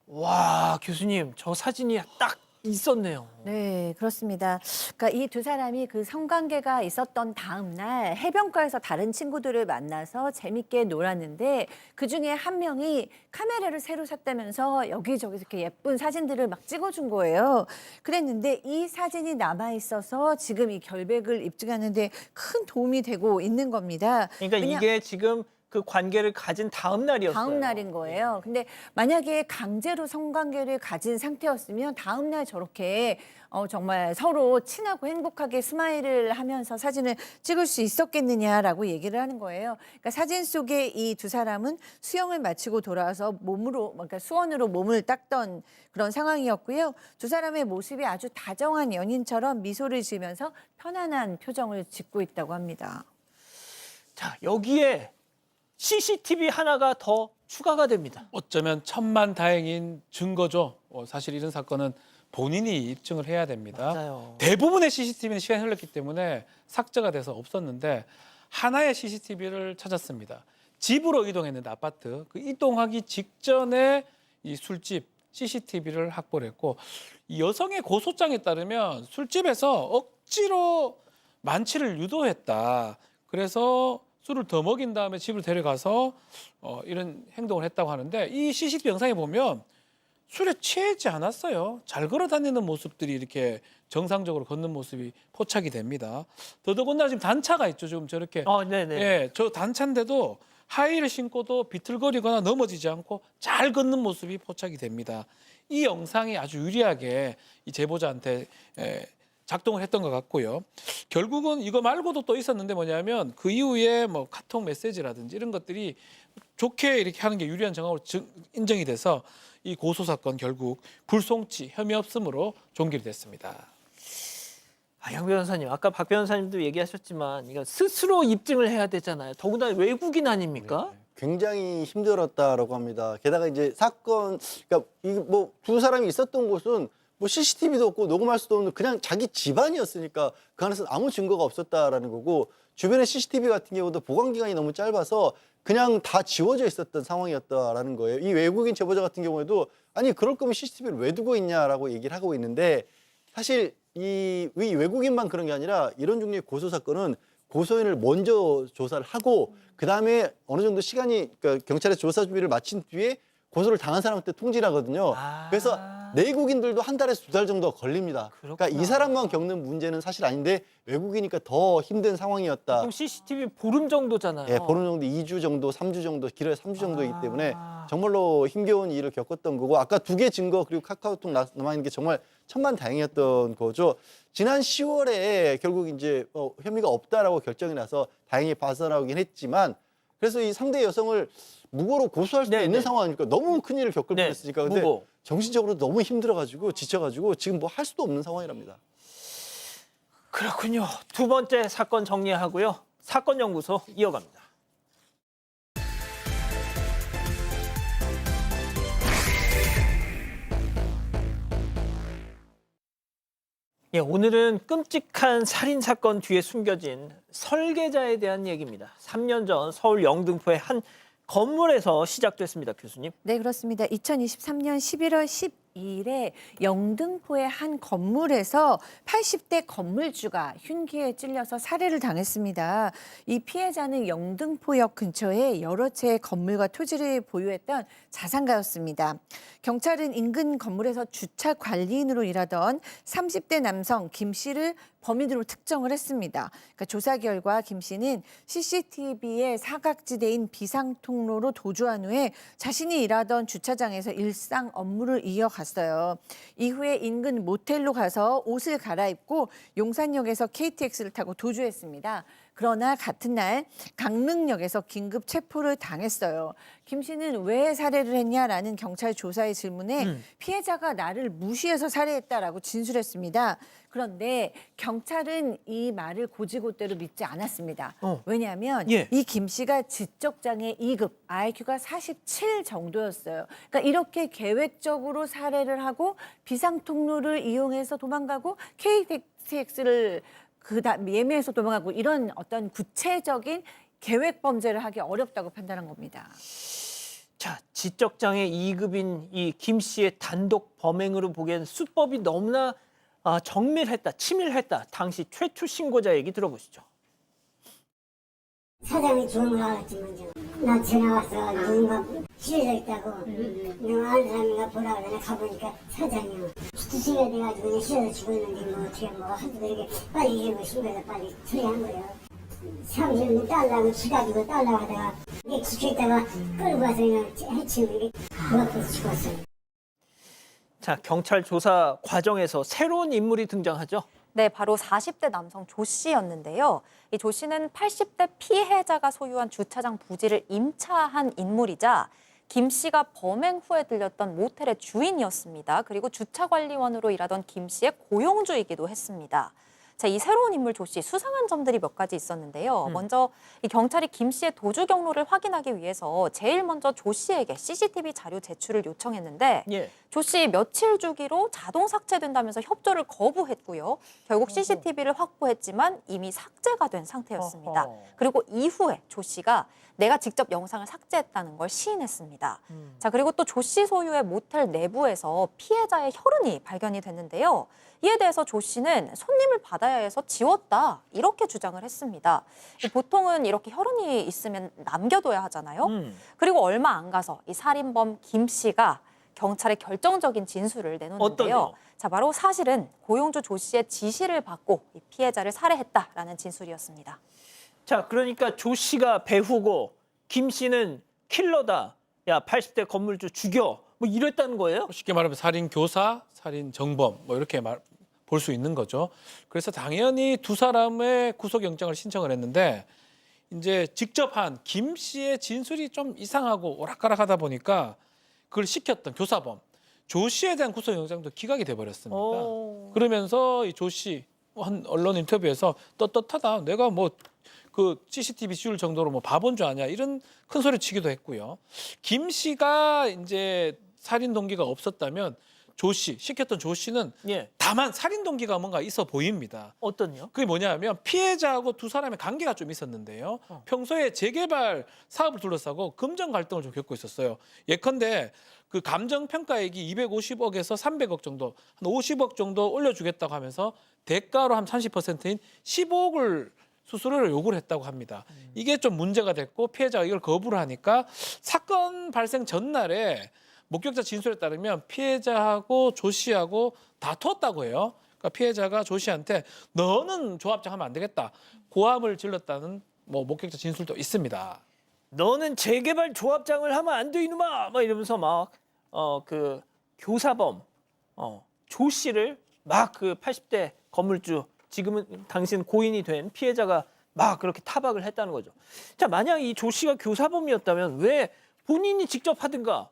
와, 교수님, 저 사진이 딱 있었네요. 네, 그렇습니다. 그러니까 이 두 사람이 그 성관계가 있었던 다음 날 해변가에서 다른 친구들을 만나서 재밌게 놀았는데 그중에 한 명이 카메라를 새로 샀다면서 여기저기 이렇게 예쁜 사진들을 막 찍어준 거예요. 그랬는데 이 사진이 남아 있어서 지금 이 결백을 입증하는 데 큰 도움이 되고 있는 겁니다. 그러니까 이게 지금 그 관계를 가진 다음 날이었어요. 다음 날인 거예요. 근데 만약에 강제로 성관계를 가진 상태였으면 다음 날 저렇게 정말 서로 친하고 행복하게 스마일을 하면서 사진을 찍을 수 있었겠느냐라고 얘기를 하는 거예요. 그러니까 사진 속에 이 두 사람은 수영을 마치고 돌아와서 그러니까 수원으로 몸을 닦던 그런 상황이었고요. 두 사람의 모습이 아주 다정한 연인처럼 미소를 지으면서 편안한 표정을 짓고 있다고 합니다. 자, 여기에 CCTV 하나가 더 추가가 됩니다. 어쩌면 천만다행인 증거죠. 사실 이런 사건은 본인이 입증을 해야 됩니다. 맞아요. 대부분의 CCTV는 시간이 흘렀기 때문에 삭제가 돼서 없었는데 하나의 CCTV를 찾았습니다. 집으로 이동했는데 아파트 그 이동하기 직전에 이 술집 CCTV를 확보를 했고 이 여성의 고소장에 따르면 술집에서 억지로 만취를 유도했다. 그래서 술을 더 먹인 다음에 집을 데려가서 이런 행동을 했다고 하는데 이 CCTV 영상에 보면 술에 취하지 않았어요. 잘 걸어 다니는 모습들이 이렇게 정상적으로 걷는 모습이 포착이 됩니다. 더더군다나 지금 단차가 있죠. 지금 저렇게. 네네. 예, 저 단차인데도 하이힐을 신고도 비틀거리거나 넘어지지 않고 잘 걷는 모습이 포착이 됩니다. 이 영상이 아주 유리하게 이 제보자한테 작동을 했던 것 같고요. 결국은 이거 말고도 또 있었는데 뭐냐면 그 이후에 뭐 카톡 메시지라든지 이런 것들이 좋게 이렇게 하는 게 유리한 정황으로 인정이 돼서 이 고소 사건 결국 불송치 혐의 없음으로 종결이 됐습니다. 양 변호사님, 아까 박 변호사님도 얘기하셨지만 이거 스스로 입증을 해야 되잖아요. 더군다나 외국인 아닙니까? 굉장히 힘들었다라고 합니다. 게다가 이제 사건, 그러니까 뭐 두 사람이 있었던 곳은 뭐 CCTV도 없고 녹음할 수도 없는 그냥 자기 집안이었으니까 그 안에서 아무 증거가 없었다라는 거고 주변의 CCTV 같은 경우도 보관 기간이 너무 짧아서 그냥 다 지워져 있었던 상황이었다라는 거예요. 이 외국인 제보자 같은 경우에도 아니 그럴 거면 CCTV를 왜 두고 있냐라고 얘기를 하고 있는데 사실 이 외국인만 그런 게 아니라 이런 종류의 고소 사건은 고소인을 먼저 조사를 하고 그다음에 어느 정도 시간이 그러니까 경찰의 조사 준비를 마친 뒤에 고소를 당한 사람한테 통지를 하거든요. 그래서 내국인들도 한 달에서 2달 정도 걸립니다. 그러니까 이 사람만 겪는 문제는 사실 아닌데 외국이니까 더 힘든 상황이었다. 그럼 CCTV 보름 정도잖아요. 예, 보름 정도, 2주 정도, 3주 정도, 길어야 3주 정도이기 때문에 정말로 힘겨운 일을 겪었던 거고 아까 2개 증거 그리고 카카오톡 남아있는 게 정말 천만다행이었던 거죠. 지난 10월에 결국 이제 혐의가 없다라고 결정이 나서 다행히 벗어나오긴 했지만 그래서 이 상대 여성을 무고로 고소할 수도 있는 상황이니까 너무 큰 일을 겪을 뻔했으니까 근데 무고. 정신적으로 너무 힘들어가지고 지쳐가지고 지금 뭐 할 수도 없는 상황이랍니다. 그렇군요. 두 번째 사건 정리하고요. 사건 연구소 이어갑니다. 예, 오늘은 끔찍한 살인 사건 뒤에 숨겨진 설계자에 대한 얘기입니다. 3년 전 서울 영등포의 한 건물에서 시작됐습니다, 교수님. 네, 그렇습니다. 2023년 11월 12일에 영등포의 한 건물에서 80대 건물주가 흉기에 찔려서 살해를 당했습니다. 이 피해자는 영등포역 근처에 여러 채의 건물과 토지를 보유했던 자산가였습니다. 경찰은 인근 건물에서 주차 관리인으로 일하던 30대 남성 김 씨를 범인으로 특정을 했습니다. 그러니까 조사 결과 김 씨는 CCTV의 사각지대인 비상통로로 도주한 후에 자신이 일하던 주차장에서 일상 업무를 이어갔어요. 이후에 인근 모텔로 가서 옷을 갈아입고 용산역에서 KTX를 타고 도주했습니다. 그러나 같은 날 강릉역에서 긴급 체포를 당했어요. 김 씨는 왜 살해를 했냐라는 경찰 조사의 질문에 피해자가 나를 무시해서 살해했다라고 진술했습니다. 그런데 경찰은 이 말을 고지고대로 믿지 않았습니다. 왜냐하면 이 김 씨가 지적장애 2급, IQ가 47 정도였어요. 그러니까 이렇게 계획적으로 살해를 하고 비상통로를 이용해서 도망가고 KTX를 그다음 예매해서 도망가고 이런 어떤 구체적인 계획 범죄를 하기 어렵다고 판단한 겁니다. 자, 지적장애 2급인 이 김 씨의 단독 범행으로 보기엔 수법이 너무나 정밀했다, 치밀했다. 당시 최초 신고자 얘기 들어보시죠. 사장이 좋은 걸 알았지만 나 지나가서 누군가 씌어져 있다고 내가 아는 사람인가 보라 그러네 가보니까 사장이요. 수시가 돼가지고 그냥 씌어져 죽어 있는데 뭐 어떻게 뭐 하도 이렇게 빨리 이름을 신고해서 빨리 처리한 거예요. 30분 딸라고 기가지고 딸라고 하다가 이게 기켜있다가 끌고 가서 그냥 해치우고 이게 그 앞에서 죽었어요. 자, 경찰 조사 과정에서 새로운 인물이 등장하죠. 네, 바로 40대 남성 조 씨였는데요. 이 조 씨는 80대 피해자가 소유한 주차장 부지를 임차한 인물이자 김 씨가 범행 후에 들렸던 모텔의 주인이었습니다. 그리고 주차관리원으로 일하던 김 씨의 고용주이기도 했습니다. 자, 이 새로운 인물 조 씨 수상한 점들이 몇 가지 있었는데요. 먼저 이 경찰이 김 씨의 도주 경로를 확인하기 위해서 제일 먼저 조 씨에게 CCTV 자료 제출을 요청했는데 조 씨 며칠 주기로 자동 삭제된다면서 협조를 거부했고요. 결국 CCTV를 확보했지만 이미 삭제가 된 상태였습니다. 그리고 이후에 조 씨가 내가 직접 영상을 삭제했다는 걸 시인했습니다. 자, 그리고 또 조 씨 소유의 모텔 내부에서 피해자의 혈흔이 발견이 됐는데요. 이에 대해서 조 씨는 손님을 받아야 해서 지웠다 이렇게 주장을 했습니다. 보통은 이렇게 혈흔이 있으면 남겨둬야 하잖아요. 그리고 얼마 안 가서 이 살인범 김 씨가 경찰에 결정적인 진술을 내놓는데요. 어떤요? 자, 바로 사실은 고용주 조 씨의 지시를 받고 이 피해자를 살해했다라는 진술이었습니다. 자, 그러니까 조 씨가 배후고 김 씨는 킬러다. 야, 80대 건물주 죽여. 뭐 이랬다는 거예요? 쉽게 말하면 살인 교사, 살인 정범 뭐 이렇게 볼 수 있는 거죠. 그래서 당연히 두 사람의 구속영장을 신청을 했는데 이제 직접 한 김 씨의 진술이 좀 이상하고 오락가락하다 보니까 그걸 시켰던 교사범 조 씨에 대한 구속영장도 기각이 돼버렸습니다. 그러면서 이 조 씨 한 언론 인터뷰에서 떳떳하다. 내가 뭐 그 CCTV 씌울 정도로 뭐 바본 줄 아냐 이런 큰 소리 치기도 했고요. 김 씨가 이제 살인 동기가 없었다면 조 씨, 시켰던 조 씨는 다만 살인 동기가 뭔가 있어 보입니다. 어떤요? 그게 뭐냐면 피해자하고 두 사람의 관계가 좀 있었는데요. 평소에 재개발 사업을 둘러싸고 금전 갈등을 좀 겪고 있었어요. 예컨대 그 감정평가액이 250억에서 300억 정도, 한 50억 정도 올려주겠다고 하면서 대가로 한 30%인 15억을 수수료를 요구를 했다고 합니다. 이게 좀 문제가 됐고 피해자가 이걸 거부를 하니까 사건 발생 전날에 목격자 진술에 따르면 피해자하고 조 씨하고 다투었다고 해요. 그러니까 피해자가 조 씨한테 너는 조합장 하면 안 되겠다. 고함을 질렀다는 뭐 목격자 진술도 있습니다. 너는 재개발 조합장을 하면 안 돼 이놈아 막 이러면서 막 그 교사범 조 씨를 막 그 80대 건물주 지금은 당신 고인이 된 피해자가 막 그렇게 타박을 했다는 거죠. 자, 만약 이 조 씨가 교사범이었다면 왜 본인이 직접 하든가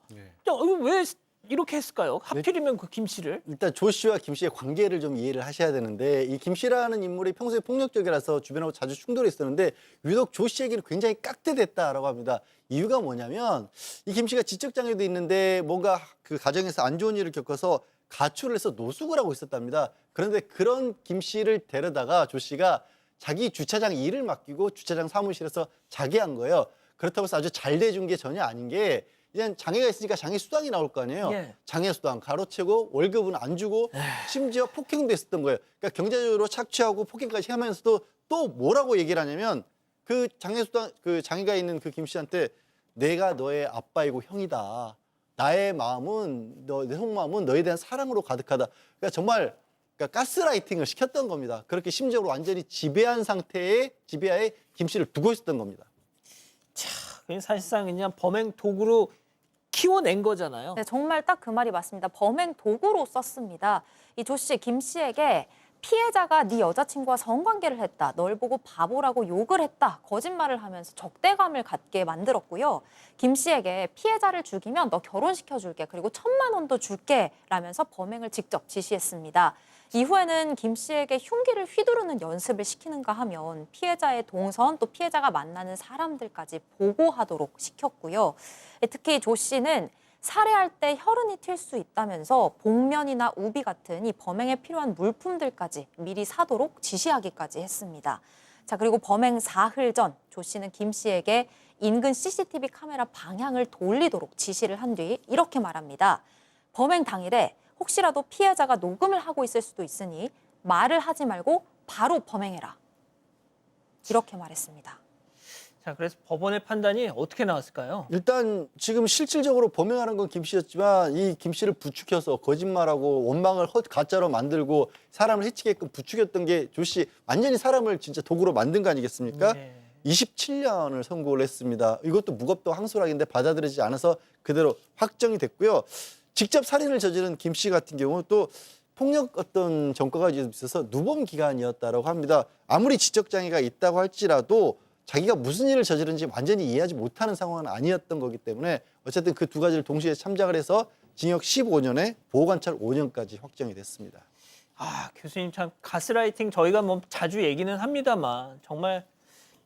왜 이렇게 했을까요? 하필이면 그 김 씨를. 일단 조 씨와 김 씨의 관계를 좀 이해를 하셔야 되는데 이 김 씨라는 인물이 평소에 폭력적이라서 주변하고 자주 충돌이 있었는데 유독 조 씨에게는 굉장히 깍듯했다라고 합니다. 이유가 뭐냐면 이 김 씨가 지적장애도 있는데 뭔가 그 가정에서 안 좋은 일을 겪어서 가출을 해서 노숙을 하고 있었답니다. 그런데 그런 김 씨를 데려다가 조 씨가 자기 주차장 일을 맡기고 주차장 사무실에서 자게 한 거예요. 그렇다고 해서 아주 잘 대준 게 전혀 아닌 게 이제 장애가 있으니까 장애 수당이 나올 거 아니에요. 장애 수당 가로채고 월급은 안 주고 심지어 폭행도 했었던 거예요. 그러니까 경제적으로 착취하고 폭행까지 하면서도 또 뭐라고 얘기를 하냐면 그 장애 수당 그 장애가 있는 그 김 씨한테 내가 너의 아빠이고 형이다. 나의 마음은 내 속마음은 너에 대한 사랑으로 가득하다. 그러니까 정말 가스라이팅을 시켰던 겁니다. 그렇게 심적으로 완전히 지배한 상태의 지배하에 김 씨를 두고 있었던 겁니다. 자, 사실상 그냥 범행 도구로 키워낸 거잖아요. 네, 정말 딱 그 말이 맞습니다. 범행 도구로 썼습니다. 이 조 씨, 김 씨에게 피해자가 네 여자친구와 성관계를 했다. 널 보고 바보라고 욕을 했다. 거짓말을 하면서 적대감을 갖게 만들었고요. 김 씨에게 피해자를 죽이면 너 결혼시켜줄게. 그리고 1,000만 원도 줄게. 라면서 범행을 직접 지시했습니다. 이후에는 김 씨에게 흉기를 휘두르는 연습을 시키는가 하면 피해자의 동선 또 피해자가 만나는 사람들까지 보고하도록 시켰고요. 특히 조 씨는 살해할 때 혈흔이 튈 수 있다면서 복면이나 우비 같은 이 범행에 필요한 물품들까지 미리 사도록 지시하기까지 했습니다. 자, 그리고 범행 사흘 전 조 씨는 김 씨에게 인근 CCTV 카메라 방향을 돌리도록 지시를 한 뒤 이렇게 말합니다. 범행 당일에 혹시라도 피해자가 녹음을 하고 있을 수도 있으니 말을 하지 말고 바로 범행해라. 이렇게 말했습니다. 자, 그래서 법원의 판단이 어떻게 나왔을까요? 일단 지금 실질적으로 범행하는 건 김 씨였지만 이 김 씨를 부추겨서 거짓말하고 원망을 가짜로 만들고 사람을 해치게끔 부추겼던 게 조 씨 완전히 사람을 진짜 도구로 만든 거 아니겠습니까? 27년을 선고를 했습니다. 이것도 무겁다고 항소락인데 받아들이지 않아서 그대로 확정이 됐고요. 직접 살인을 저지른 김 씨 같은 경우 또 폭력 어떤 전과가 있어서 누범 기간이었다고 합니다. 아무리 지적장애가 있다고 할지라도 자기가 무슨 일을 저지른지 완전히 이해하지 못하는 상황은 아니었던 거기 때문에 어쨌든 그 두 가지를 동시에 참작을 해서 징역 15년에 보호관찰 5년까지 확정이 됐습니다. 아, 교수님 참 가스라이팅 저희가 뭐 자주 얘기는 합니다만 정말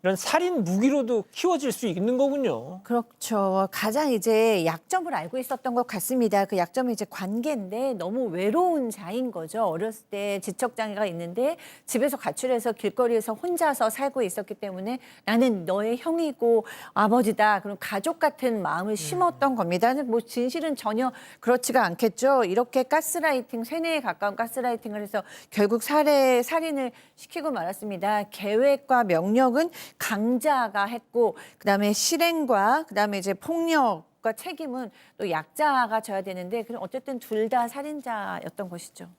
이런 살인 무기로도 키워질 수 있는 거군요. 그렇죠. 가장 이제 약점을 알고 있었던 것 같습니다. 그 약점이 이제 관계인데 너무 외로운 자인 거죠. 어렸을 때 지적장애가 있는데 집에서 가출해서 길거리에서 혼자서 살고 있었기 때문에 나는 너의 형이고 아버지다. 그런 가족 같은 마음을 심었던 겁니다. 뭐 진실은 전혀 그렇지가 않겠죠. 이렇게 가스라이팅, 세뇌에 가까운 가스라이팅을 해서 결국 살인을 시키고 말았습니다. 계획과 명령은 강자가 했고 그다음에 실행과 그다음에 이제 폭력과 책임은 또 약자가 져야 되는데 그럼 어쨌든 둘 다 살인자였던 것이죠.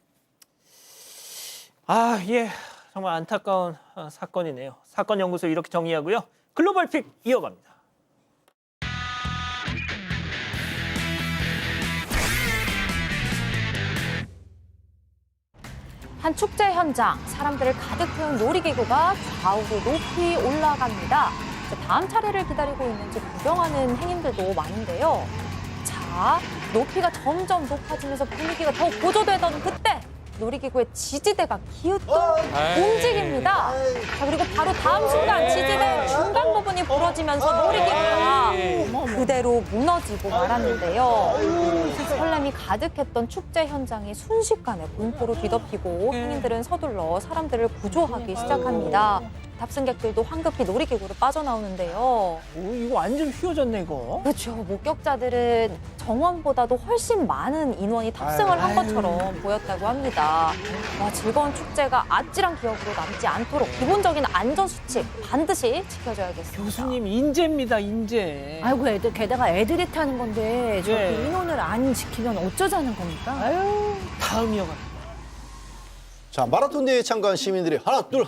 아, 예. 정말 안타까운 사건이네요. 사건 연구소 이렇게 정리하고요. 글로벌 픽 이어갑니다. 한 축제 현장, 사람들을 가득 태운 놀이기구가 좌우로 높이 올라갑니다. 다음 차례를 기다리고 있는지 구경하는 행인들도 많은데요. 자, 높이가 점점 높아지면서 분위기가 더 고조되던 그때 놀이기구의 지지대가 기웃동 움직입니다. 자, 그리고 바로 다음 순간 지지대 중간 부분이 부러지면서 놀이기구가 그대로 무너지고 말았는데요. 설렘이 가득했던 축제 현장이 순식간에 공포로 뒤덮이고 행인들은 서둘러 사람들을 구조하기 시작합니다. 탑승객들도 황급히 놀이기구로 빠져나오는데요. 오, 이거 완전 휘어졌네 이거. 그렇죠. 목격자들은 정원보다도 훨씬 많은 인원이 탑승을 한 것처럼 보였다고 합니다. 와, 즐거운 축제가 아찔한 기억으로 남지 않도록 기본적인 안전수칙 반드시 지켜줘야겠습니다. 교수님 인재입니다, 인재. 아이고 애들 게다가 애들이 타는 건데 저렇게 네. 인원을 안 지키면 어쩌자는 겁니까? 아유, 다음 이어갑니다. 자, 마라톤 대회에 참가한 시민들이 하나 둘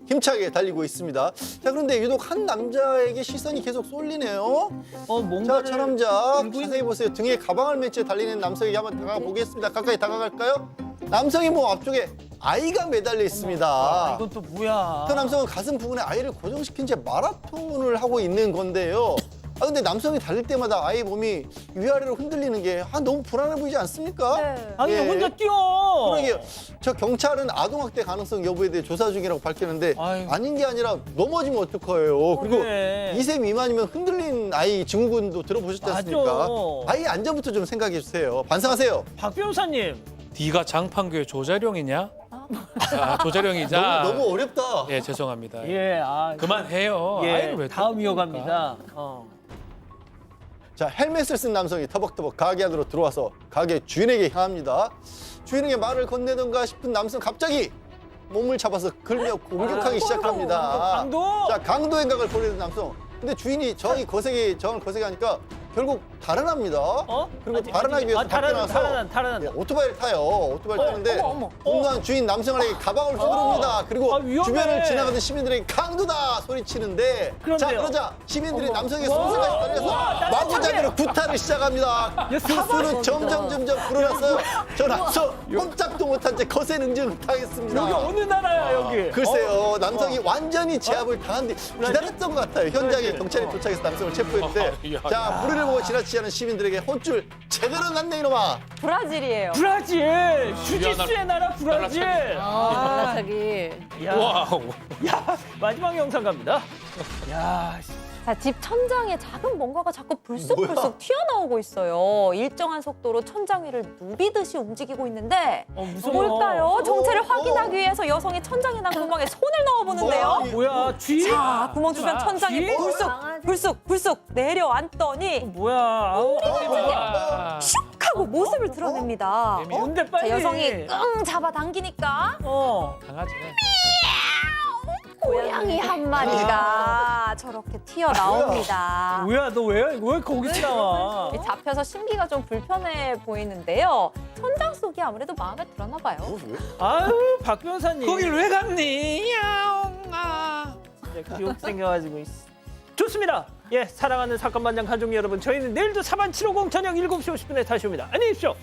힘차게 달리고 있습니다. 자, 그런데 유독 한 남자에게 시선이 계속 쏠리네요. 뭔가를 자, 저 남자 들고 자세히 보세요. 등에 가방을 맨 채 달리는 남성에게 한번 다가가 보겠습니다. 가까이 다가갈까요? 남성이 몸 앞쪽에 아이가 매달려 있습니다. 이건 또 뭐야? 그 남성은 가슴 부분에 아이를 고정시킨 채 마라톤을 하고 있는 건데요. 근데 남성이 달릴 때마다 아이 몸이 위아래로 흔들리는 게 너무 불안해 보이지 않습니까? 네. 아니, 예. 혼자 뛰어. 그러게요. 저 경찰은 아동학대 가능성 여부에 대해 조사 중이라고 밝혔는데 아이고. 아닌 게 아니라 넘어지면 어떡해요. 그리고 그래. 2세 미만이면 흔들린 아이 증후군도 들어보셨지 맞아. 않습니까? 아이 안전부터 좀 생각해 주세요. 반성하세요. 박 변호사님. 네가 장판교의 조자룡이냐? 아, 조자룡이자. 너무 어렵다. 예, 죄송합니다. 예, 그만해요. 예, 아이를 왜 다음 또 이어갑니다. 자, 헬멧을 쓴 남성이 터벅터벅 가게 안으로 들어와서 가게 주인에게 향합니다. 주인에게 말을 건네던가 싶은 남성 갑자기 몸을 잡아서 걸며 공격하기 시작합니다. 강도! 자, 강도 행각을 벌이는 남성. 근데 주인이 정을 거세게 하니까 결국 달아납니다. 그리고 달아나기 위해서 밖에 나와서 달아난다. 예, 오토바이를 타요. 오토바이를 타는데 어머. 분노한 주인 남성에게 가방을 휘두릅니다. 그리고 위험해. 주변을 지나가던 시민들에게 강도다 소리치는데 자, 그런데요. 그러자 시민들이 남성의 손수까지 달려서 와, 마구잡이로 구타를 시작합니다. 수는 점점 불어났어요. 저 남성 꼼짝도 못한 채 거센 응징을 당했습니다. 여기 어느 나라야, 여기? 글쎄요, 남성이 완전히 제압을 당한 뒤 기다렸던 것 같아요. 현장에 경찰이 도착해서 남성을 체포했는데 자, 무리를 보고 지나치지 않은 시민들에게 혼쭐 제대로 났네 이놈아. 브라질이에요. 브라질! 주짓수의 나라 브라질! 아, 자기. 야, 와우. 야, 마지막 영상 갑니다. 야, 자, 집 천장에 작은 뭔가가 자꾸 불쑥불쑥 튀어나오고 있어요. 일정한 속도로 천장 위를 누비듯이 움직이고 있는데 무서워. 뭘까요? 정체를 확인하기 위해서 여성이 천장에 난 구멍에 손을 넣어보는데요. 뭐야, 쥐? 자, 구멍 주변 천장에 쥐? 불쑥 내려앉더니 뭐야? 아우, 슉 하고 모습을 드러냅니다. 근데 자, 빨리. 여성이 끙 잡아당기니까 강아지네. 고양이 한 마리가 저렇게 튀어나옵니다. 뭐야, 너 왜 거기서 나와? 잡혀서 심기가 좀 불편해 보이는데요. 천장 속이 아무래도 마음에 들었나 봐요. 아유, 박 변호사님. 거길 왜 갔니? 야옹아. 기억 생겨가지고 있어. 좋습니다. 예, 사랑하는 사건 반장 가족 여러분, 저희는 내일도 4만 750 저녁 7시 50분에 다시 옵니다. 안녕히 계십시오.